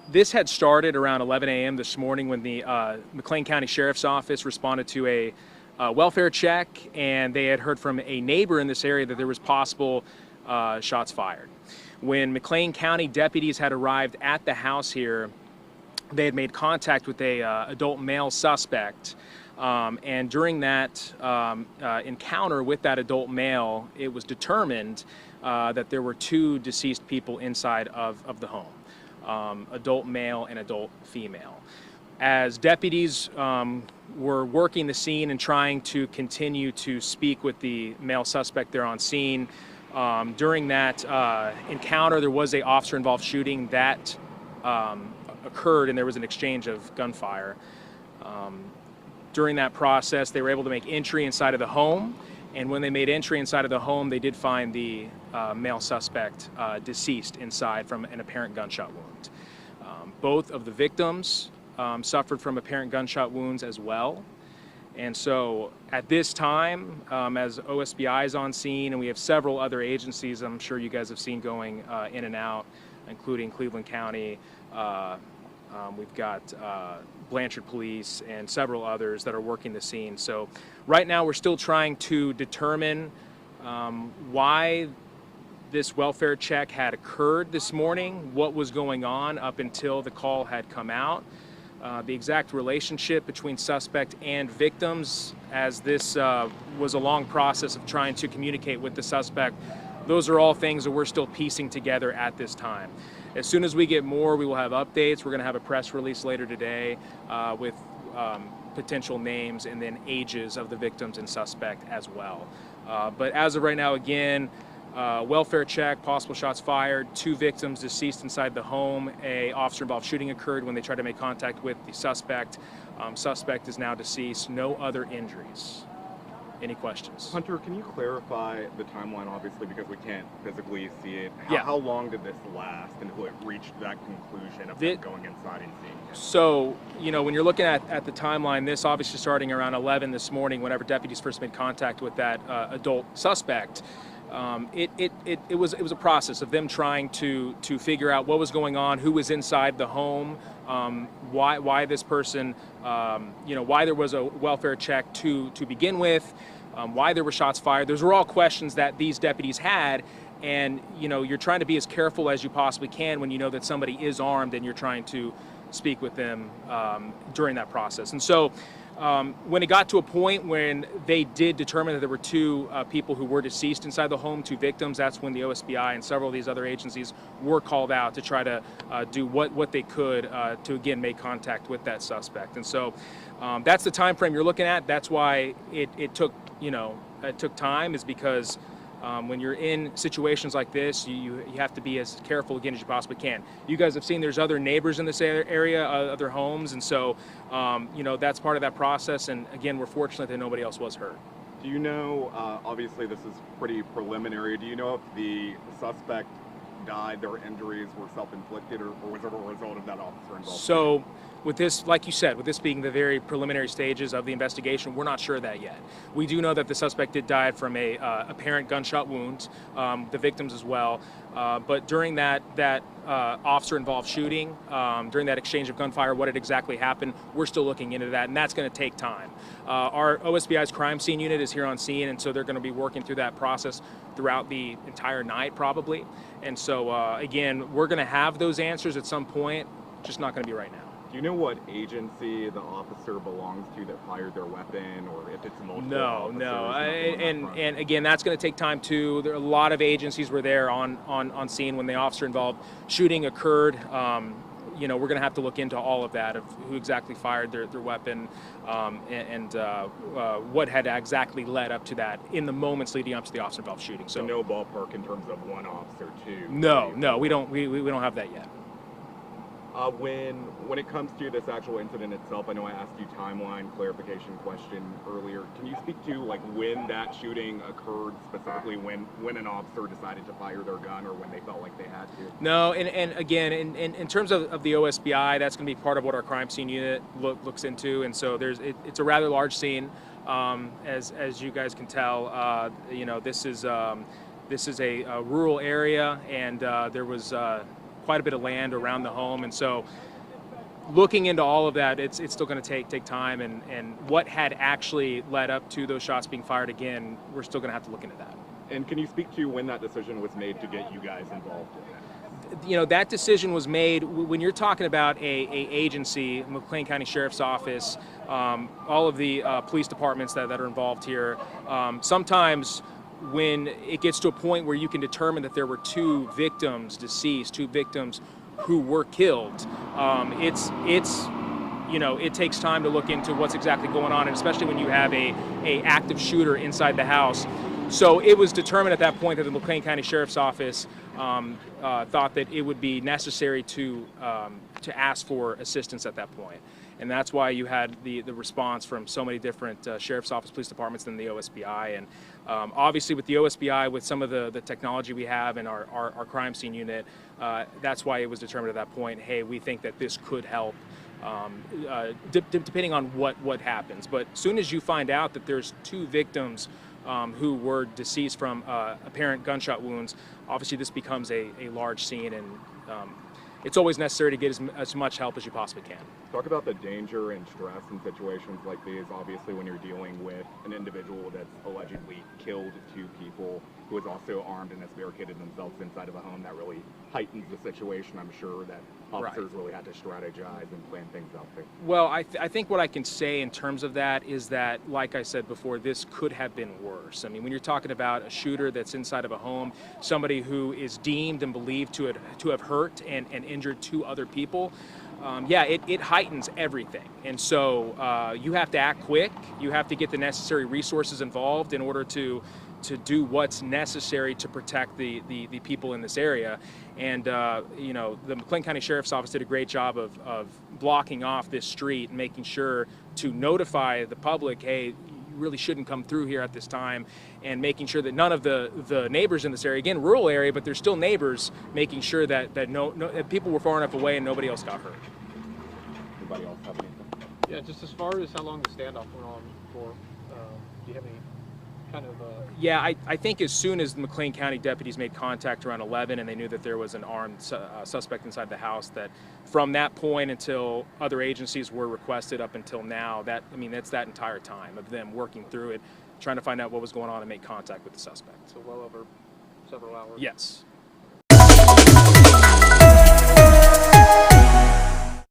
This had started around 11 a.m. this morning when the McLean County Sheriff's Office responded to a welfare check, and they had heard from a neighbor in this area that there was possible shots fired. When McLean County deputies had arrived at the house here, they had made contact with a adult male suspect, and during that encounter with that adult male, it was determined that there were two deceased people inside of the home, adult male and adult female. As deputies were working the scene and trying to continue to speak with the male suspect there on scene, during that encounter, there was an officer-involved shooting that occurred, and there was an exchange of gunfire. During that process, they were able to make entry inside of the home, and when they made entry inside of the home, they did find the male suspect deceased inside from an apparent gunshot wound. Both of the victims suffered from apparent gunshot wounds as well. And so at this time, as OSBI is on scene, and we have several other agencies I'm sure you guys have seen going in and out, including Cleveland County, we've got Blanchard Police and several others that are working the scene. So right now we're still trying to determine why this welfare check had occurred this morning, what was going on up until the call had come out, the exact relationship between suspect and victims, as this was a long process of trying to communicate with the suspect. Those are all things that we're still piecing together at this time. As soon as we get more, we will have updates. We're going to have a press release later today with potential names and then ages of the victims and suspect as well. But as of right now, again, welfare check, possible shots fired, two victims deceased inside the home. A officer-involved shooting occurred when they tried to make contact with the suspect. Suspect is now deceased. No other injuries. Any questions? Hunter, can you clarify the timeline, obviously, because we can't physically see it? Yeah. How long did this last until it reached that conclusion of them going inside and seeing him? So, you know, when you're looking at the timeline, this obviously starting around 11 this morning, whenever deputies first made contact with that adult suspect, it was a process of them trying to figure out what was going on, who was inside the home, why this person, why there was a welfare check to begin with, why there were shots fired. Those were all questions that these deputies had, and you're trying to be as careful as you possibly can when you know that somebody is armed and you're trying to speak with them during that process. And so when it got to a point when they did determine that there were two people who were deceased inside the home, two victims, that's when the OSBI and several of these other agencies were called out to try to do what they could to again make contact with that suspect. And so that's the time frame you're looking at. That's why it took time, is because when you're in situations like this, you have to be as careful again as you possibly can. You guys have seen there's other neighbors in this area, other homes, and so that's part of that process. And again, we're fortunate that nobody else was hurt. Do you know, obviously this is pretty preliminary, do you know if the suspect died, their injuries were self-inflicted, or was it a result of that officer involved? So with this, like you said, with this being the very preliminary stages of the investigation, we're not sure of that yet. We do know that the suspect did die from a apparent gunshot wound, the victims as well. But during that officer-involved shooting, during that exchange of gunfire, what had exactly happened, we're still looking into that, and that's going to take time. Our OSBI's crime scene unit is here on scene, and so they're going to be working through that process throughout the entire night, probably. And so, again, we're going to have those answers at some point, just not going to be right now. Do you know what agency the officer belongs to that fired their weapon, or if it's multiple officers? No. And again, that's going to take time too. There are a lot of agencies were there on scene when the officer-involved shooting occurred. We're going to have to look into all of that, of who exactly fired their weapon, and what had exactly led up to that in the moments leading up to the officer-involved shooting. So no ballpark in terms of one officer, two. No, we don't have that yet. When it comes to this actual incident itself, I know I asked you timeline clarification question earlier. Can you speak to when that shooting occurred, specifically when an officer decided to fire their gun, or when they felt like they had to? No, and again, in terms of the OSBI, that's going to be part of what our crime scene unit looks into, and so it's a rather large scene, as you guys can tell. This is a rural area, and there was quite a bit of land around the home, and so looking into all of that, it's still going to take time, and what had actually led up to those shots being fired again, we're still going to have to look into that. And can you speak to when that decision was made to get you guys involved in it? You know, that decision was made when you're talking about a agency, McLean County Sheriff's Office, all of the police departments that are involved here. Sometimes when it gets to a point where you can determine that there were two victims deceased, two victims who were killed, you know, it takes time to look into what's exactly going on, and especially when you have a active shooter inside the house. So it was determined at that point that the McLean County Sheriff's Office thought that it would be necessary to ask for assistance at that point. And that's why you had the response from so many different Sheriff's Office police departments than the OSBI. And obviously with the OSBI, with some of the technology we have in our crime scene unit, that's why it was determined at that point, hey, we think that this could help. Depending on what happens. But as soon as you find out that there's two victims who were deceased from apparent gunshot wounds, obviously this becomes a large scene, and it's always necessary to get as much help as you possibly can. Talk about the danger and stress in situations like these. Obviously, when you're dealing with an individual that's allegedly killed two people, who is also armed and has barricaded themselves inside of a home, that really heightens the situation. I'm sure that officers really had to strategize and plan things out there. Well, I think what I can say in terms of that is that, like I said before, this could have been worse. I mean, when you're talking about a shooter that's inside of a home, somebody who is deemed and believed to have hurt and injured two other people, yeah, it heightens everything. And so you have to act quick. You have to get the necessary resources involved in order to do what's necessary to protect the people in this area. And you know, the McLean County Sheriff's Office did a great job of blocking off this street and making sure to notify the public, hey, you really shouldn't come through here at this time, and making sure that none of the neighbors in this area, again, rural area, but there's still neighbors, making sure that that people were far enough away and nobody else got hurt. Anybody else have anything? Yeah, just as far as how long the standoff went on for, do you have any kind of... Yeah, I think as soon as the McLean County deputies made contact around 11 and they knew that there was an armed suspect inside the house, that from that point until other agencies were requested up until now, that's that entire time of them working through it, trying to find out what was going on and make contact with the suspect. So well over several hours? Yes.